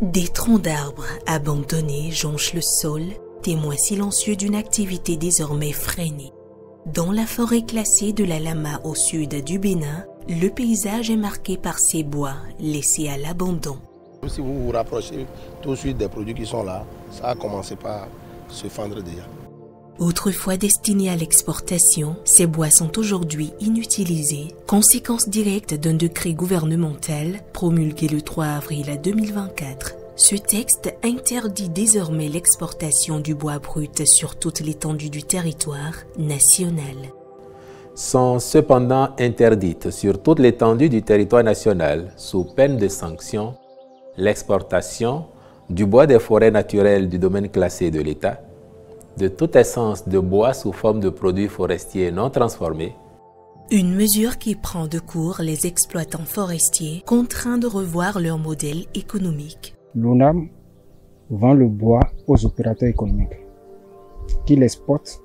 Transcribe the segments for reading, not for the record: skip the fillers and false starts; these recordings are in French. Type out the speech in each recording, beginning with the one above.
Des troncs d'arbres abandonnés jonchent le sol, témoin silencieux d'une activité désormais freinée. Dans la forêt classée de la Lama au sud du Bénin, le paysage est marqué par ces bois laissés à l'abandon. Si vous vous rapprochez tout de suite des produits qui sont là, ça a commencé par se fendre déjà. Autrefois destinés à l'exportation, ces bois sont aujourd'hui inutilisés, conséquence directe d'un décret gouvernemental promulgué le 3 avril 2024. Ce texte interdit désormais l'exportation du bois brut sur toute l'étendue du territoire national. Sont cependant interdites sur toute l'étendue du territoire national, sous peine de sanction, l'exportation du bois des forêts naturelles du domaine classé de l'État, de toute essence de bois sous forme de produits forestiers non transformés. Une mesure qui prend de court les exploitants forestiers contraints de revoir leur modèle économique. L'ONAM vend le bois aux opérateurs économiques qui l'exportent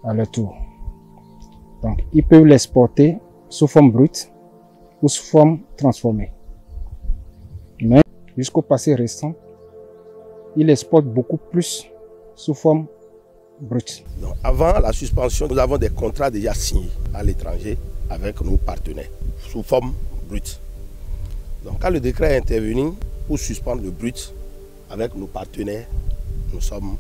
à leur tour. Donc, ils peuvent l'exporter sous forme brute ou sous forme transformée. Mais jusqu'au passé récent, ils exportent beaucoup plus sous forme brute. Donc, avant la suspension, nous avons des contrats déjà signés à l'étranger avec nos partenaires sous forme brute. Donc quand le décret est intervenu pour suspendre le brut avec nos partenaires, nous sommes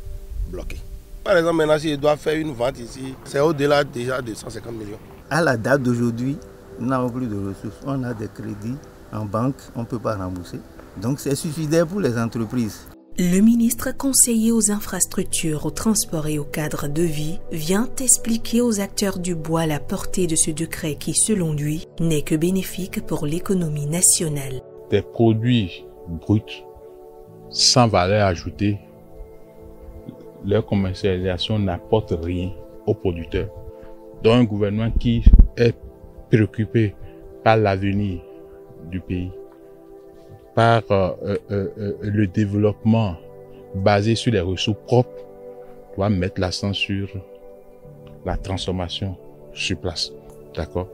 bloqués. Par exemple, maintenant, si je dois faire une vente ici, c'est au-delà déjà de 150 millions. À la date d'aujourd'hui, nous n'avons plus de ressources. On a des crédits en banque, on ne peut pas rembourser. Donc c'est suicidaire pour les entreprises. Le ministre conseiller aux infrastructures, au transport et au cadre de vie vient expliquer aux acteurs du bois la portée de ce décret qui, selon lui, n'est que bénéfique pour l'économie nationale. Des produits bruts sans valeur ajoutée, leur commercialisation n'apporte rien aux producteurs. Donc un gouvernement qui est préoccupé par l'avenir du pays, par le développement basé sur les ressources propres, doit mettre l'accent sur la transformation sur place. D'accord?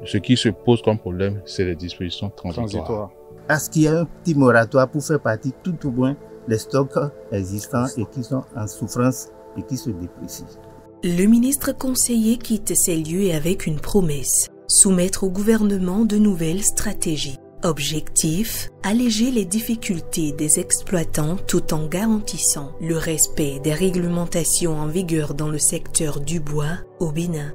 Ce qui se pose comme problème, c'est les dispositions transitoires. Est-ce qu'il y a un petit moratoire pour faire partie tout au moins des stocks existants et qui sont en souffrance et qui se déprécient? Le ministre conseiller quitte ces lieux avec une promesse: soumettre au gouvernement de nouvelles stratégies. Objectif: alléger les difficultés des exploitants tout en garantissant le respect des réglementations en vigueur dans le secteur du bois au Bénin.